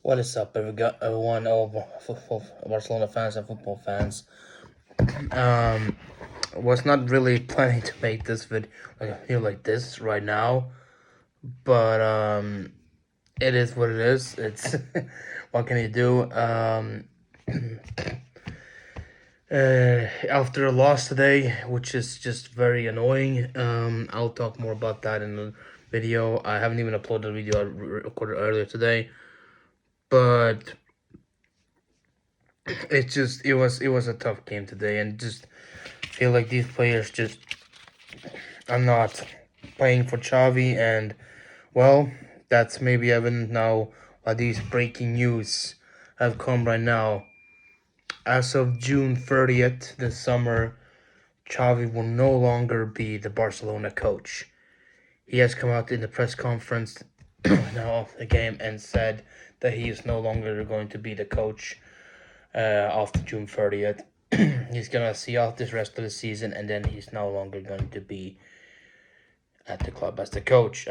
What is up, everyone? All Barcelona fans and football fans. Was not really planning to make this video like this right now, but it is what it is. It's what can you do? After a loss today, which is just very annoying. I'll talk more about that in the video. I haven't even uploaded the video I recorded earlier today, but it was a tough game today, and just feel like these players just are not playing for XAVI, and well, that's maybe evident now why these breaking news have come right now. As of June 30th this summer, XAVI will no longer be the Barcelona coach. He has come out in the press conference now of the game and said that he is no longer going to be the coach after June 30th. He's gonna see out this rest of the season, and then he's no longer going to be at the club as a coach.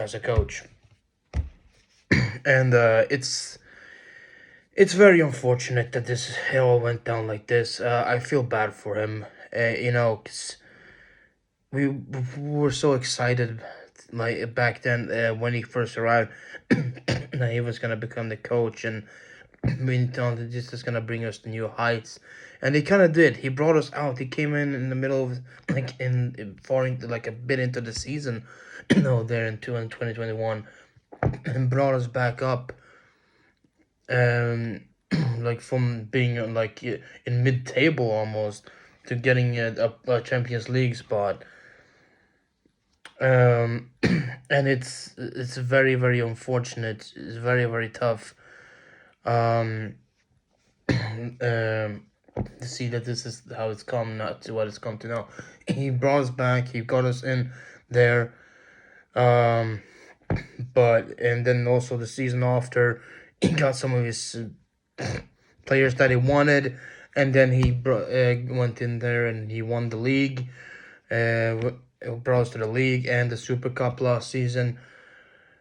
And it's very unfortunate that this all went down like this. I feel bad for him, because we were so excited like back then when he first arrived that he was gonna become the coach, and we thought that this is gonna bring us to new heights, and he kind of did. He brought us out. He came in the middle of far into like a bit into the season, there in 2021, and brought us back up, um, like from being like in mid-table almost to getting a Champions League spot. Um, and it's very very unfortunate. It's very very tough. Um, to see that this is how it's come, not to what it's come to now. He brought us back. He got us in there. But and then also the season after, he got some of his players that he wanted, and then he went in there and he won the league. Brought us to the league and the Super Cup last season,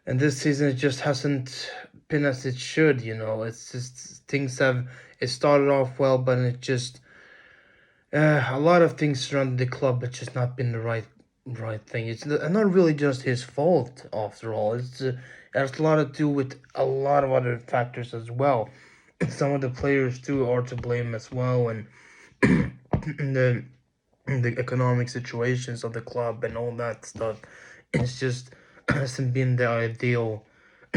and this season it just hasn't been as it should. It's just it started off well, but it just a lot of things surrounding the club have just not been the right thing. It's not really just his fault after all. It has a lot to do with a lot of other factors as well. Some of the players too are to blame as well, and the the economic situations of the club and all that stuff. It's just hasn't been the ideal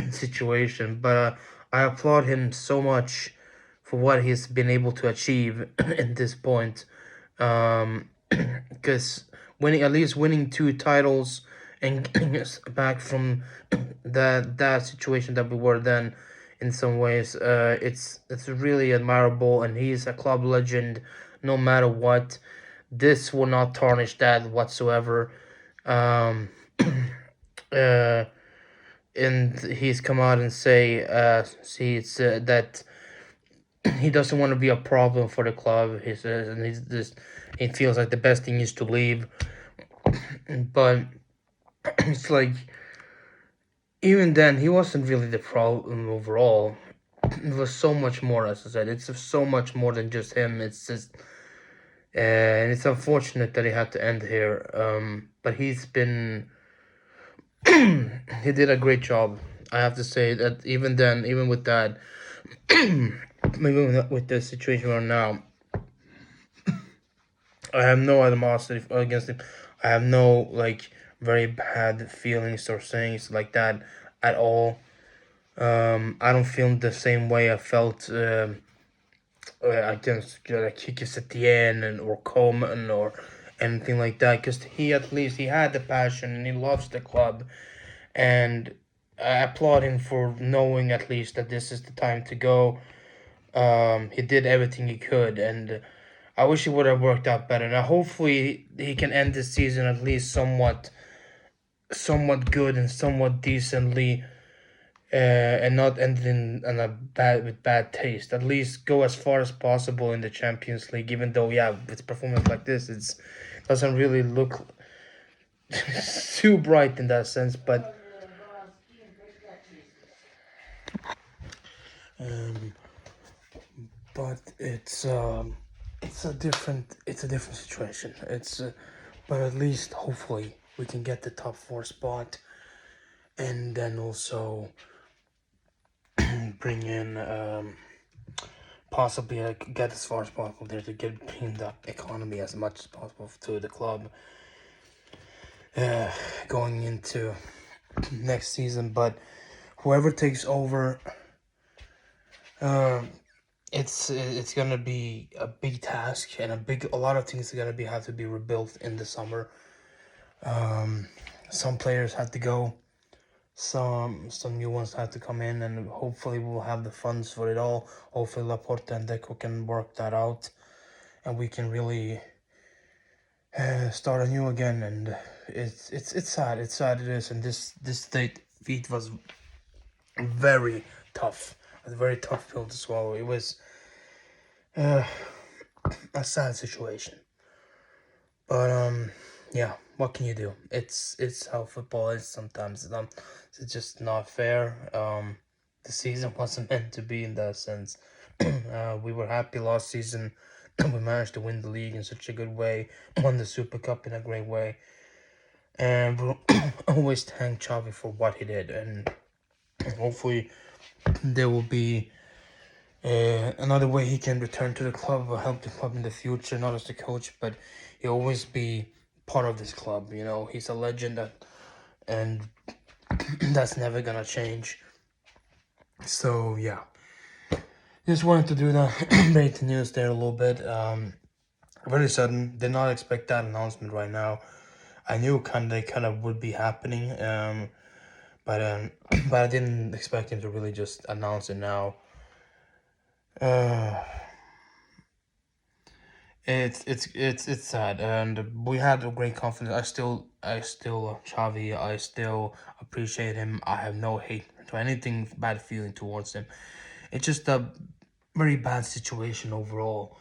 situation. But I applaud him so much for what he's been able to achieve at this point. Because winning two titles and getting us back from that situation that we were then, in some ways, it's really admirable, and he's a club legend no matter what. This will not tarnish that whatsoever. Um, uh, and he's come out and see it's that he doesn't want to be a problem for the club. He says, and he feels like the best thing is to leave. But it's like even then he wasn't really the problem overall. It was so much more, as I said. It's so much more than just him. It's just and it's unfortunate that he had to end here. But he's been he did a great job. I have to say that even then, even with that, even with the situation we're in now, I have no animosity against him. I have no very bad feelings or things like that at all. I don't feel the same way I felt against Kike Setien or Coleman or anything like that, because at least he had the passion and he loves the club, and I applaud him for knowing at least that this is the time to go. He did everything he could, and I wish it would have worked out better. Now, hopefully, he can end this season at least somewhat good and somewhat decently, and not end with bad taste. At least go as far as possible in the Champions League. Even though, yeah, with performance like this, it doesn't really look too bright in that sense, but Um, but it's a different situation. But at least hopefully we can get the top 4 spot, and then also bring in possibly get as far as possible there to bring the economy as much as possible to the club going into next season. But whoever takes over, it's gonna be a big task, and a lot of things are gonna have to be rebuilt in the summer. Some players have to go, some new ones have to come in, and hopefully we'll have the funds for it all. Hopefully Laporta and Deco can work that out, and we can really start anew again. And it's sad. It's sad it is, and this state feat was very tough. A very tough pill to swallow. It was a sad situation. But yeah, what can you do? It's how football is sometimes. It's just not fair. The season wasn't meant to be in that sense. We were happy last season. We managed to win the league in such a good way, won the Super Cup in a great way, and we'll always thank XAVI for what he did. And hopefully there will be another way he can return to the club or help the club in the future, not as the coach, but he'll always be part of this club. You know, he's a legend, and that's never gonna change. So yeah, just wanted to do that, break the news there a little bit. Very sudden, did not expect that announcement right now. I knew they kind of would be happening, but but I didn't expect him to really just announce it now. It's sad, and we had a great confidence. I still XAVI. I still appreciate him. I have no hate to anything, bad feeling towards him. It's just a very bad situation overall,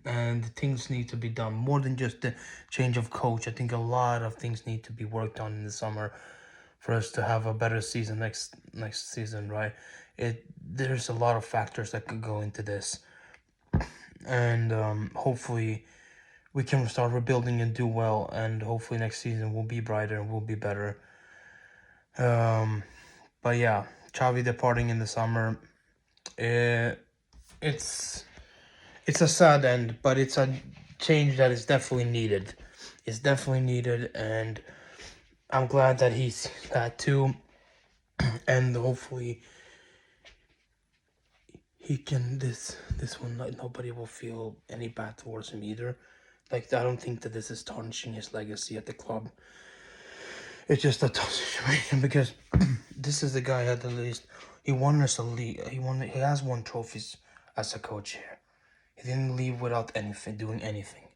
and things need to be done more than just the change of coach. I think a lot of things need to be worked on in the summer for us to have a better season next season, right? There's a lot of factors that could go into this, and hopefully we can start rebuilding and do well, and hopefully next season will be brighter and will be better. But yeah, XAVI departing in the summer, it's a sad end, but it's a change that is definitely needed. It's definitely needed, and I'm glad that he's that too, and hopefully he can this one, like, nobody will feel any bad towards him either. Like, I don't think that this is tarnishing his legacy at the club. It's just a tough situation because this is the guy at the least he won us a league. He has won trophies as a coach here. He didn't leave without doing anything.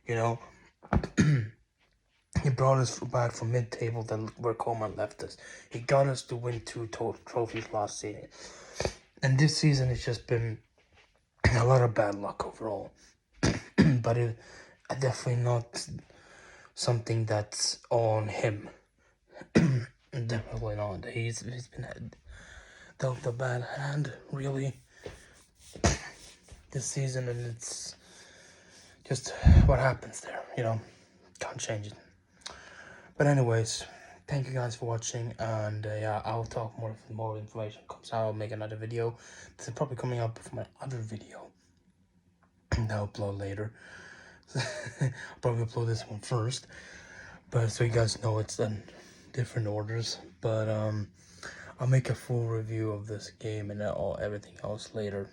You know, he brought us back from mid-table where Coleman left us. He got us to win 2 trophies last season, and this season it's just been a lot of bad luck overall. But definitely not something that's on him. Definitely not. He's been dealt a bad hand, really, this season, and it's just what happens there, you know. Can't change it. But anyways, thank you guys for watching, and yeah, I'll talk more information comes out. I'll make another video. This is probably coming up with my other video that I'll upload later. I'll probably upload this one first, but so you guys know it's in different orders. But I'll make a full review of this game and everything else later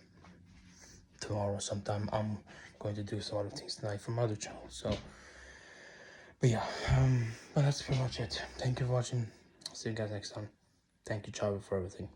tomorrow sometime. I'm going to do some other things tonight from other channels. So, but yeah, but that's pretty much it. Thank you for watching. See you guys next time. Thank you, XAVI, for everything.